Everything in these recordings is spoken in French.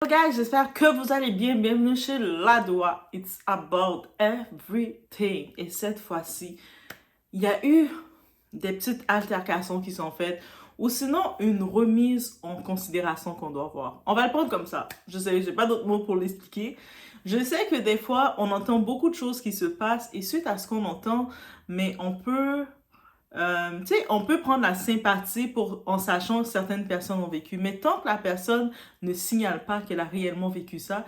guys, j'espère que vous allez bien. Bienvenue chez Ladoa. It's about everything. Et cette fois-ci, il y a eu des petites altercations qui sont faites ou sinon une remise en considération qu'on doit voir. On va le prendre comme ça. Je sais, j'ai pas d'autres mots pour l'expliquer. Je sais que des fois, on entend beaucoup de choses qui se passent et suite à ce qu'on entend, mais on peut... on peut prendre la sympathie en sachant que certaines personnes ont vécu, mais tant que la personne ne signale pas qu'elle a réellement vécu ça,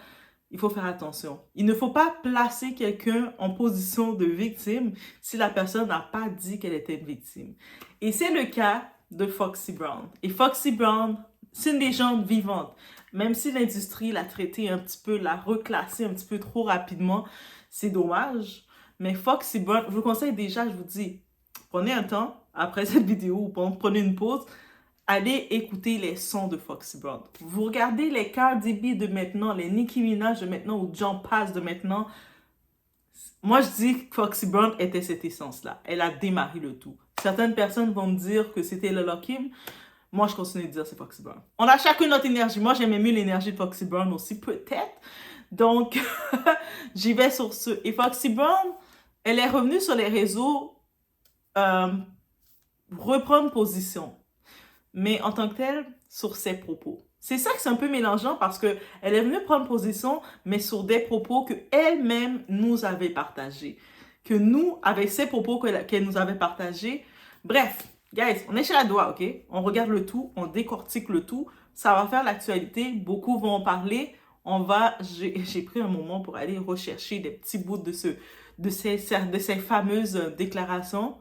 il faut faire attention. Il ne faut pas placer quelqu'un en position de victime si la personne n'a pas dit qu'elle était une victime. Et c'est le cas de Foxy Brown. Et Foxy Brown, c'est une légende vivante. Même si l'industrie l'a traité un petit peu, l'a reclassé un petit peu trop rapidement, c'est dommage. Mais Foxy Brown, je vous conseille déjà, je vous dis, prenez un temps, après cette vidéo, ou prenez une pause, allez écouter les sons de Foxy Brown. Vous regardez les Cardi B de maintenant, les Nicki Minaj de maintenant, ou John Paz de maintenant. Moi, je dis que Foxy Brown était cette essence-là. Elle a démarré le tout. Certaines personnes vont me dire que c'était Lil Kim. Moi, je continue de dire c'est Foxy Brown. On a chacun notre énergie. Moi, j'aimais mieux l'énergie de Foxy Brown aussi, peut-être. Donc, j'y vais sur ce. Et Foxy Brown, elle est revenue sur les réseaux reprendre position, mais en tant que telle, sur ses propos. C'est ça que c'est un peu mélangeant parce que elle est venue prendre position, mais sur des propos que elle-même nous avait partagés. Que nous, avec ces propos qu'elle nous avait partagés. Bref, guys, on est chez Ladoa, ok? On regarde le tout, on décortique le tout. Ça va faire l'actualité, beaucoup vont en parler. J'ai pris un moment pour aller rechercher des petits bouts de ces fameuses déclarations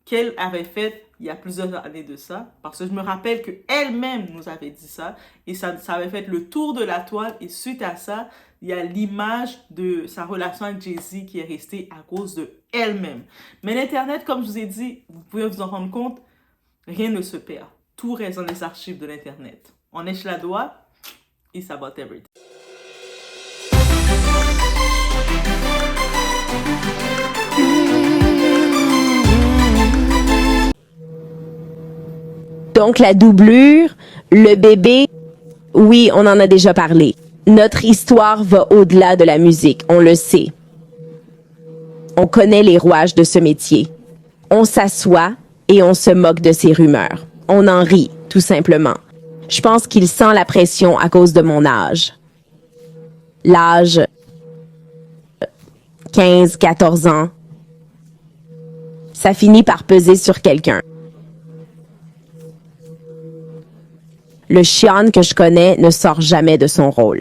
qu'elle avait faites il y a plusieurs années de ça, parce que je me rappelle qu'elle-même nous avait dit ça, et ça avait fait le tour de la toile, et suite à ça, il y a l'image de sa relation avec Jay-Z qui est restée à cause de elle-même. Mais l'Internet, comme je vous ai dit, vous pouvez vous en rendre compte, rien ne se perd. Tout reste dans les archives de l'Internet. On est chez Ladoa, it's about everything. Donc, la doublure, le bébé, oui, on en a déjà parlé. Notre histoire va au-delà de la musique, on le sait. On connaît les rouages de ce métier. On s'assoit et on se moque de ces rumeurs. On en rit, tout simplement. Je pense qu'il sent la pression à cause de mon âge. L'âge 15, 14 ans. Ça finit par peser sur quelqu'un. Le Chian que je connais ne sort jamais de son rôle.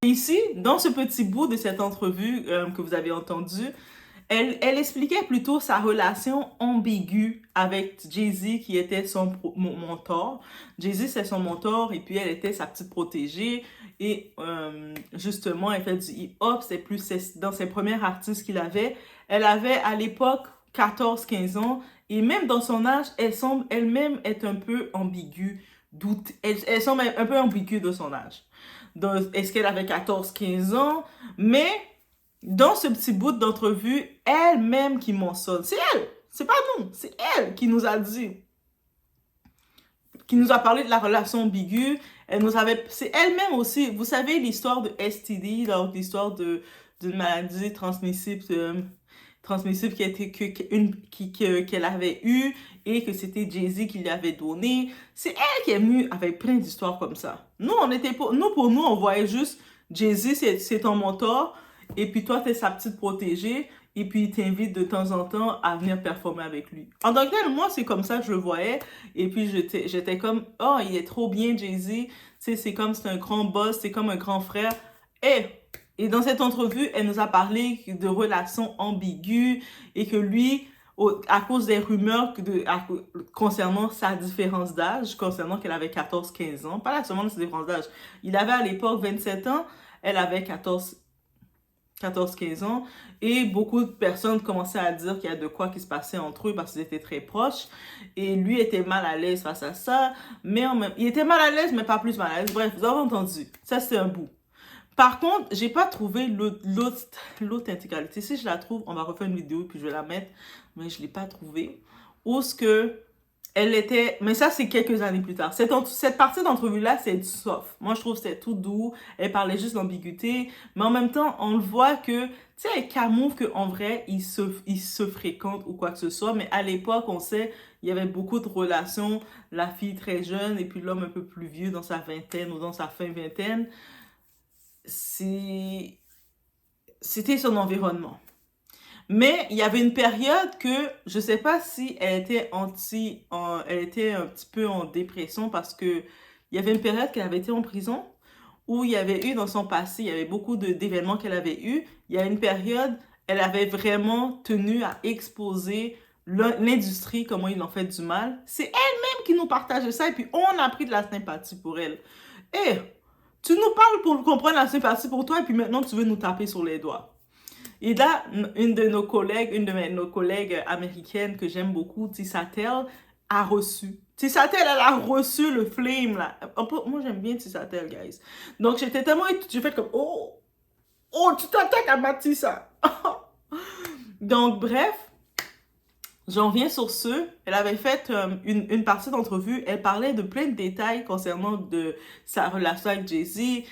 Ici, dans ce petit bout de cette entrevue que vous avez entendu, elle expliquait plutôt sa relation ambiguë avec Jay-Z qui était son mentor. Jay-Z, c'est son mentor et puis elle était sa petite protégée. Et justement, elle fait du hip-hop, c'est plus dans ses premiers artistes qu'il avait. Elle avait à l'époque 14-15 ans et même dans son âge, elle semble elle-même être un peu ambiguë. Elle semble un peu ambiguë de son âge. Est-ce qu'elle avait 14-15 ans? Mais dans ce petit bout d'entrevue, elle-même qui mentionne. C'est elle, c'est pas nous, c'est elle qui nous a dit, qui nous a parlé de la relation ambiguë. C'est elle-même aussi, vous savez l'histoire de STD, donc l'histoire d'une maladie transmissible qu'elle avait eue et que c'était Jay-Z qui lui avait donné. C'est elle qui est venue avec plein d'histoires comme ça. Nous, pour nous, on voyait juste Jay-Z, c'est ton mentor, et puis toi, t'es sa petite protégée, et puis il t'invite de temps en temps à venir performer avec lui. En tant que tel, moi, c'est comme ça que je le voyais, et puis j'étais comme, oh, il est trop bien, Jay-Z, tu sais, c'est un grand boss, c'est comme un grand frère. Et dans cette entrevue, elle nous a parlé de relations ambiguës et que lui, à cause des rumeurs concernant sa différence d'âge, concernant qu'elle avait 14-15 ans, pas seulement sa différence d'âge, il avait à l'époque 27 ans, elle avait 14-15 ans, et beaucoup de personnes commençaient à dire qu'il y a de quoi qui se passait entre eux parce qu'ils étaient très proches, et lui était mal à l'aise face à ça, mais il était mal à l'aise, mais pas plus mal à l'aise. Bref, vous avez entendu, ça c'est un bout. Par contre, j'ai pas trouvé l'autre intégralité. Si je la trouve, on va refaire une vidéo puis je vais la mettre, mais je l'ai pas trouvée. Où ce que elle était, mais ça c'est quelques années plus tard. Cette partie d'entrevue-là, c'est soft. Moi, je trouve que c'était tout doux. Elle parlait juste d'ambiguïté, mais en même temps, on le voit que, tu sais, elle camoufle qu'en vrai, ils se fréquentent ou quoi que ce soit, mais à l'époque, on sait, il y avait beaucoup de relations, la fille très jeune et puis l'homme un peu plus vieux dans sa vingtaine ou dans sa fin vingtaine. C'est, c'était son environnement. Mais il y avait une période que je sais pas si elle était un petit peu en dépression parce que il y avait une période qu'elle avait été en prison où il y avait eu dans son passé, il y avait beaucoup d'événements qu'elle avait eu. Il y a une période, elle avait vraiment tenu à exposer l'industrie, comment ils l'ont fait du mal. C'est elle-même qui nous partageait ça et puis on a pris de la sympathie pour elle. Et tu nous parles pour comprendre la sympathie pour toi et puis maintenant tu veux nous taper sur les doigts. Et là, une de nos collègues américaines que j'aime beaucoup, Tissatel, a reçu. Tissatel, elle a reçu le flame, là. Moi, j'aime bien Tissatel, guys. Donc, j'étais tellement j'ai fait comme, oh, tu t'attaques à Matissa. Donc, bref, j'en viens sur ce. Elle avait fait une partie d'entrevue. Elle parlait de plein de détails concernant de sa relation avec Jay-Z,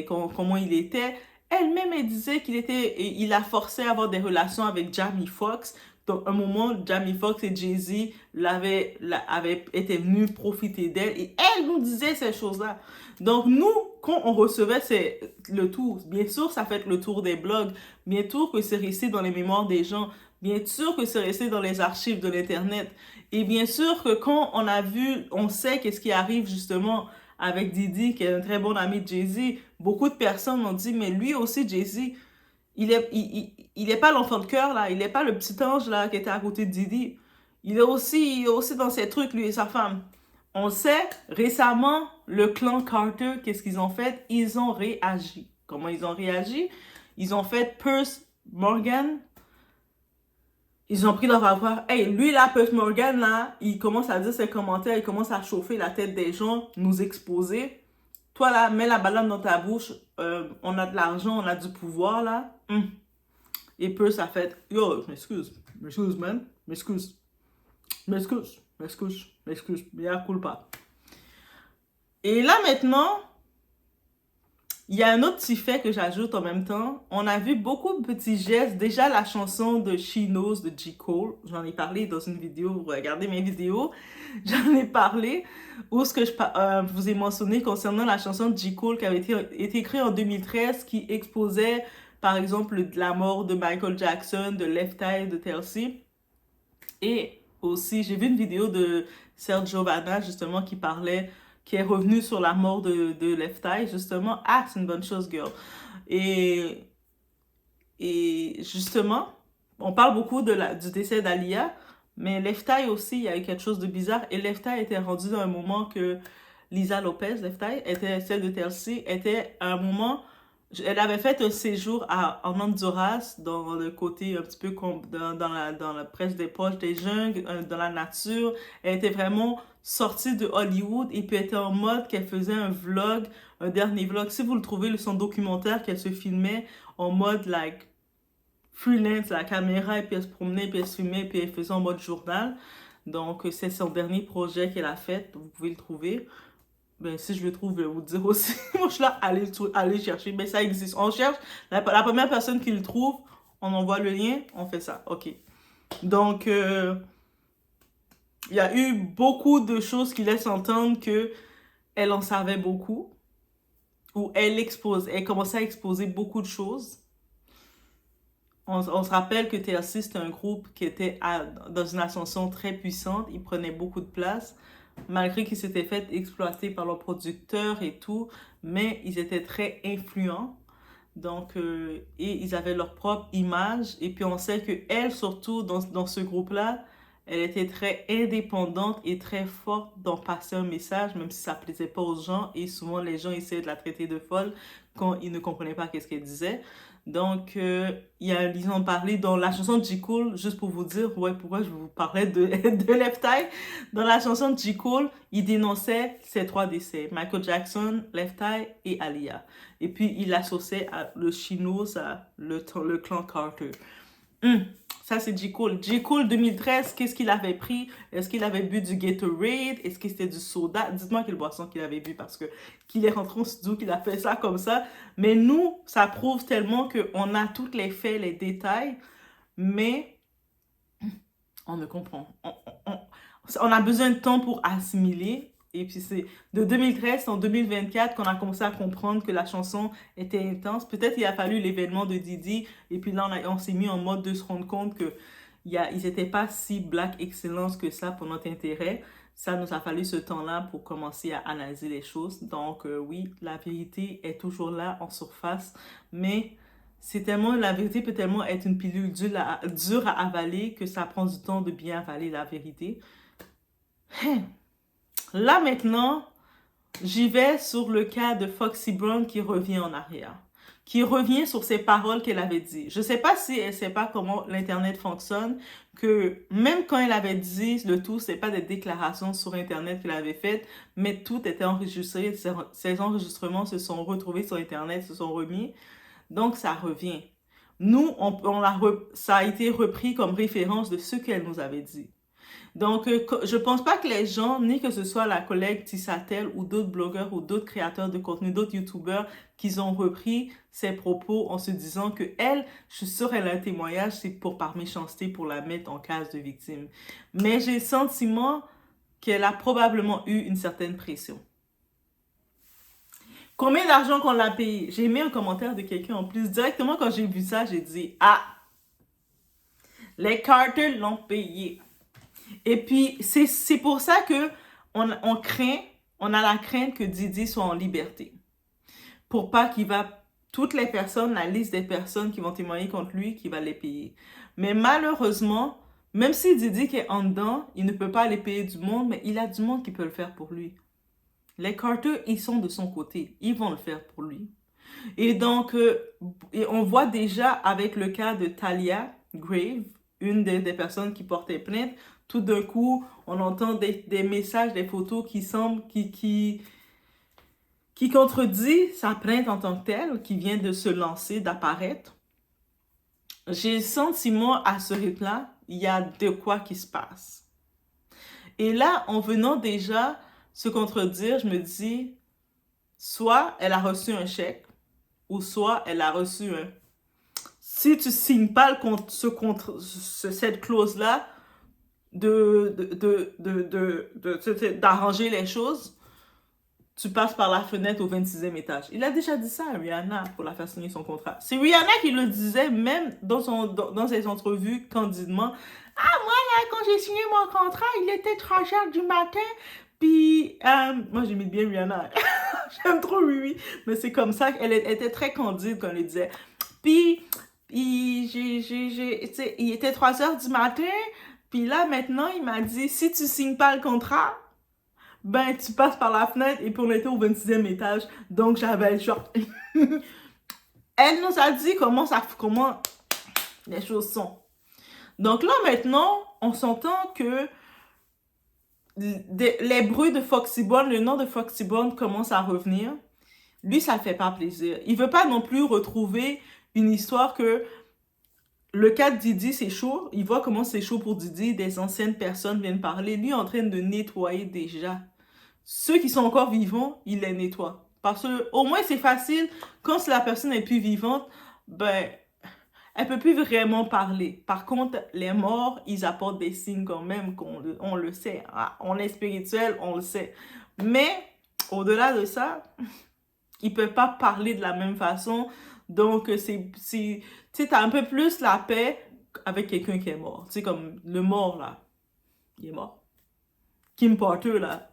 comment il était. Elle-même, elle disait il a forcé à avoir des relations avec Jamie Foxx. Donc, un moment, Jamie Foxx et Jay-Z avaient été venus profiter d'elle. Et elle nous disait ces choses-là. Donc, nous, quand on recevait le tour, bien sûr, ça fait le tour des blogs. Bien sûr que c'est resté dans les mémoires des gens. Bien sûr que c'est resté dans les archives de l'Internet. Et bien sûr que quand on a vu, on sait qu'est-ce qui arrive justement avec Diddy, qui est un très bon ami de Jay-Z, beaucoup de personnes ont dit, mais lui aussi, Jay-Z, il est pas l'enfant de cœur, là. Il est pas le petit ange, là, qui était à côté de Diddy. Il est aussi dans ses trucs, lui et sa femme. On sait, récemment, le clan Carter, qu'est-ce qu'ils ont fait? Ils ont réagi. Comment ils ont réagi? Ils ont fait Piers Morgan. Ils ont pris leur avoir. Hey, lui là, Piers Morgan, là, il commence à dire ses commentaires, il commence à chauffer la tête des gens, nous exposer. Toi là, mets la banane dans ta bouche, on a de l'argent, on a du pouvoir là. Et Piers a fait, yo, m'excuse, man, m'excuse, mais coule pas. Et là maintenant, il y a un autre petit fait que j'ajoute en même temps. On a vu beaucoup de petits gestes. Déjà, la chanson de She Knows de J. Cole. J'en ai parlé dans une vidéo. Regardez mes vidéos. J'en ai parlé. Où ce que je vous ai mentionné concernant la chanson de J. Cole qui avait été écrite en 2013 qui exposait, par exemple, la mort de Michael Jackson, de Left Eye, de Telsey. Et aussi, j'ai vu une vidéo de Serge Giovanna, justement, qui est revenu sur la mort de Left Eye, justement. Ah, c'est une bonne chose, girl. Et justement, on parle beaucoup du décès d'Alia, mais Left Eye aussi, il y a eu quelque chose de bizarre. Et Left Eye était rendu dans un moment que Lisa Lopez, Left Eye, était celle de Telsey, était à un moment... Elle avait fait un séjour en Honduras, dans le côté un petit peu dans la presse des poches des jungles, dans la nature. Elle était vraiment sortie de Hollywood et puis elle était en mode qu'elle faisait un vlog, un dernier vlog. Si vous le trouvez, son documentaire qu'elle se filmait en mode like freelance, la caméra, et puis elle se promenait, puis elle se filmait, puis elle faisait en mode journal. Donc c'est son dernier projet qu'elle a fait, vous pouvez le trouver. Ben, si je le trouve, je vais vous dire aussi. Moi, je suis là, allez chercher. Mais ça existe. On cherche. La première personne qui le trouve, on envoie le lien, on fait ça. OK. Donc, il y a eu beaucoup de choses qui laissent entendre que elle en savait beaucoup. Ou elle commençait à exposer beaucoup de choses. On se rappelle que TLC, c'était un groupe qui était dans une ascension très puissante. Il prenait beaucoup de place. Malgré qu'ils s'étaient fait exploiter par leurs producteurs et tout, mais ils étaient très influents. Donc, et ils avaient leur propre image. Et puis, on sait qu'elle, surtout dans ce groupe-là, elle était très indépendante et très forte dans passer un message, même si ça ne plaisait pas aux gens. Et souvent, les gens essayaient de la traiter de folle quand ils ne comprenaient pas qu'est-ce qu'elle disait. Donc, ils ont parlé dans la chanson de J. Cole, juste pour vous dire pourquoi je vous parlais de Left Eye. Dans la chanson de J. Cole, il dénonçait ces 3 décès, Michael Jackson, Left Eye et Aaliyah. Et puis, il associait le Chinois à le clan Carter. Ça, c'est J. Cole. J. Cole 2013, qu'est-ce qu'il avait pris? Est-ce qu'il avait bu du Gatorade? Est-ce que c'était du soda? Dites-moi quelle boisson qu'il avait bu parce que qu'il est rentré au studio, qu'il a fait ça comme ça. Mais nous, ça prouve tellement qu'on a tous les faits, les détails, mais on ne comprend. On a besoin de temps pour assimiler. Et puis c'est de 2013 en 2024 qu'on a commencé à comprendre que la chanson était intense. Peut-être il a fallu l'événement de Didi. Et puis là, on s'est mis en mode de se rendre compte que ils n'étaient pas si Black Excellence que ça pour notre intérêt. Ça nous a fallu ce temps-là pour commencer à analyser les choses. Donc oui, la vérité est toujours là en surface. Mais c'est tellement, la vérité peut tellement être une pilule dure à avaler que ça prend du temps de bien avaler la vérité. Là maintenant, j'y vais sur le cas de Foxy Brown qui revient en arrière, qui revient sur ces paroles qu'elle avait dit. Je ne sais pas si elle ne sait pas comment l'Internet fonctionne, que même quand elle avait dit le tout, ce n'est pas des déclarations sur Internet qu'elle avait faites, mais tout était enregistré. Ces enregistrements se sont retrouvés sur Internet, se sont remis. Donc, ça revient. Nous, ça a été repris comme référence de ce qu'elle nous avait dit. Donc, je pense pas que les gens, ni que ce soit la collègue Tissatel ou d'autres blogueurs ou d'autres créateurs de contenu, d'autres youtubeurs, qui ont repris ses propos en se disant que elle, je suis sûre, elle a un témoignage, c'est par méchanceté, pour la mettre en case de victime. Mais j'ai le sentiment qu'elle a probablement eu une certaine pression. Combien d'argent qu'on l'a payé? J'ai mis un commentaire de quelqu'un en plus. Directement quand j'ai vu ça, j'ai dit « Ah! Les Carter l'ont payé. » Et puis, c'est pour ça que on a la crainte que Didi soit en liberté. Pour pas qu'il va, toutes les personnes, la liste des personnes qui vont témoigner contre lui, qu'il va les payer. Mais malheureusement, même si Didi est en dedans, il ne peut pas aller payer du monde, mais il a du monde qui peut le faire pour lui. Les Carter, ils sont de son côté. Ils vont le faire pour lui. Et donc, on voit déjà avec le cas de Talia Grave, une des personnes qui portait plainte, tout d'un coup, on entend des messages, des photos qui semblent, qui contredit sa plainte en tant que telle, qui vient de se lancer, d'apparaître. J'ai le sentiment à ce rythme-là, il y a de quoi qui se passe. Et là, en venant déjà se contredire, je me dis, soit elle a reçu un chèque, ou soit elle a reçu un... Si tu signes pas cette clause-là, d'arranger les choses, tu passes par la fenêtre au 26e étage. Il a déjà dit ça à Rihanna pour la faire signer son contrat. C'est Rihanna qui le disait même dans ses entrevues candidement. Ah, moi là, quand j'ai signé mon contrat, il était 3h du matin. Puis, moi j'aime bien Rihanna. J'aime trop oui. Mais c'est comme ça qu'elle était très candide quand elle disait. Puis, il était 3h du matin. Puis là, maintenant, il m'a dit, si tu signes pas le contrat, ben, tu passes par la fenêtre. Et puis, on était au 26e étage. Donc, j'avais le choc. Elle nous a dit comment les choses sont. Donc là, maintenant, on s'entend que les bruits de Foxy Brown, le nom de Foxy Brown commence à revenir. Lui, ça ne fait pas plaisir. Il ne veut pas non plus retrouver une histoire que le cas de Didi, c'est chaud. Il voit comment c'est chaud pour Didi. Des anciennes personnes viennent parler. Lui est en train de nettoyer déjà. Ceux qui sont encore vivants, il les nettoie. Parce que au moins, c'est facile. Quand la personne est plus vivante, ben, elle peut plus vraiment parler. Par contre, les morts, ils apportent des signes quand même, on le sait. On est spirituel, on le sait. Mais, au-delà de ça, ils peuvent pas parler de la même façon. Donc, tu as un peu plus la paix avec quelqu'un qui est mort. Tu sais, comme le mort, là, il est mort. Kim Porter, là,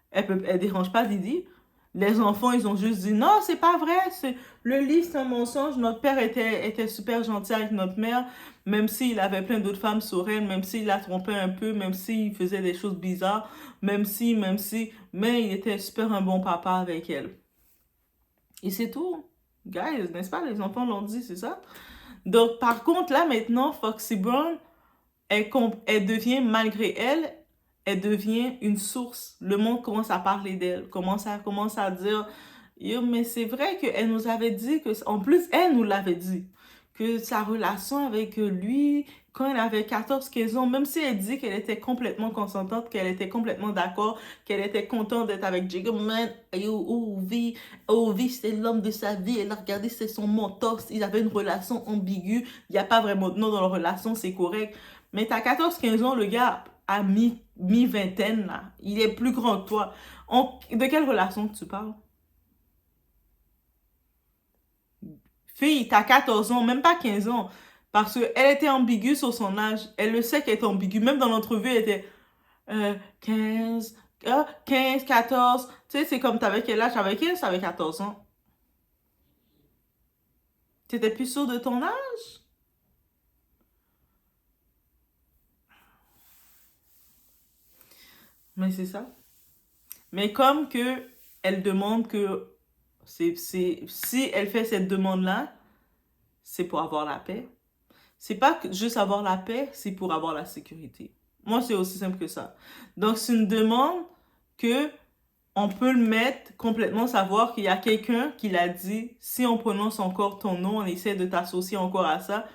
elle dérange pas Didi. Les enfants, ils ont juste dit, non, c'est pas vrai, le livre, c'est un mensonge. Notre père était super gentil avec notre mère, même s'il avait plein d'autres femmes sur elle, même s'il la trompait un peu, même s'il faisait des choses bizarres, même si, mais il était super un bon papa avec elle. Et c'est tout. Guys, n'est-ce pas? Les enfants l'ont dit, c'est ça? Donc, par contre, là, maintenant, Foxy Brown, elle devient, malgré elle, elle devient une source. Le monde commence à parler d'elle, commence à dire, yo, mais c'est vrai qu'elle nous avait dit que, en plus, elle nous l'avait dit, que sa relation avec lui, quand elle avait 14-15 ans, même si elle dit qu'elle était complètement consentante, qu'elle était complètement d'accord, qu'elle était contente d'être avec Jacob, man, Ovi, c'est l'homme de sa vie, elle a regardé, c'est son mentor, ils avaient une relation ambiguë, il n'y a pas vraiment de nom dans leur relation, c'est correct. Mais t'as 14-15 ans, le gars a mi-vingtaine, là, il est plus grand que toi. De quelle relation tu parles? Fille, t'as 14 ans, même pas 15 ans. Parce qu'elle était ambiguë sur son âge. Elle le sait qu'elle est ambiguë. Même dans l'entrevue, elle était 15, 15, 14. Tu sais, c'est comme t'avais quel âge? Avec elle, t'avais 14 ans. T'étais plus sûre de ton âge? Mais c'est ça. Mais comme que elle demande que si elle fait cette demande-là, c'est pour avoir la paix. C'est pas juste avoir la paix, c'est pour avoir la sécurité. Moi, c'est aussi simple que ça. Donc, c'est une demande que on peut le mettre complètement, savoir qu'il y a quelqu'un qui l'a dit, si on prononce encore ton nom, on essaie de t'associer encore à ça,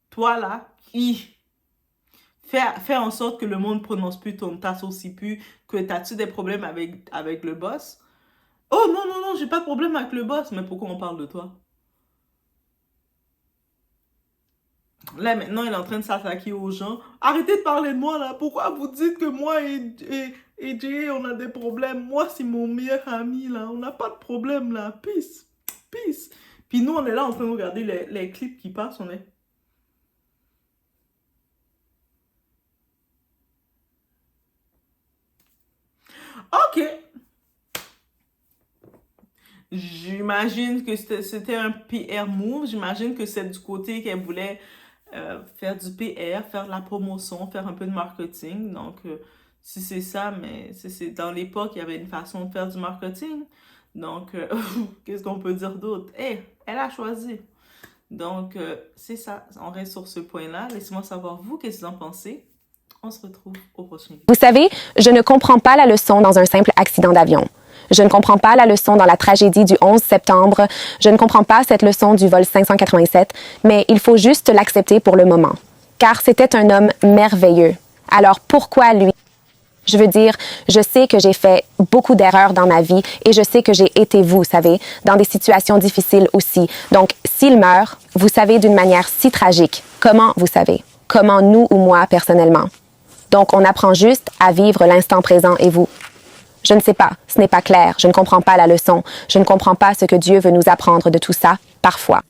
toi là, fais en sorte que le monde ne prononce plus ton, t'associe plus, que t'as-tu des problèmes avec le boss? Oh non, non, non, j'ai pas de problème avec le boss, mais pourquoi on parle de toi? Là, maintenant, il est en train de s'attaquer aux gens. Arrêtez de parler de moi, là. Pourquoi vous dites que moi et Jay, on a des problèmes? Moi, c'est mon meilleur ami, là. On n'a pas de problème, là. Peace. Peace. Puis nous, on est là en train de regarder les clips qui passent. On est... OK. J'imagine que c'était un PR move. J'imagine que c'est du côté qu'elle voulait faire du PR, faire de la promotion, faire un peu de marketing. Donc, si c'est ça, mais c'est dans l'époque, il y avait une façon de faire du marketing. Donc, qu'est-ce qu'on peut dire d'autre? Elle a choisi. Donc, c'est ça. On reste sur ce point-là. Laissez-moi savoir, vous, qu'est-ce que vous en pensez? On se retrouve au prochain vidéo. Vous savez, je ne comprends pas la leçon dans un simple accident d'avion. Je ne comprends pas la leçon dans la tragédie du 11 septembre. Je ne comprends pas cette leçon du vol 587, mais il faut juste l'accepter pour le moment. Car c'était un homme merveilleux. Alors pourquoi lui? Je veux dire, je sais que j'ai fait beaucoup d'erreurs dans ma vie et je sais que j'ai été, vous savez, dans des situations difficiles aussi. Donc, s'il meurt, vous savez, d'une manière si tragique, comment vous savez? Comment nous ou moi personnellement? Donc, on apprend juste à vivre l'instant présent et vous. Je ne sais pas, ce n'est pas clair, je ne comprends pas la leçon, je ne comprends pas ce que Dieu veut nous apprendre de tout ça, parfois.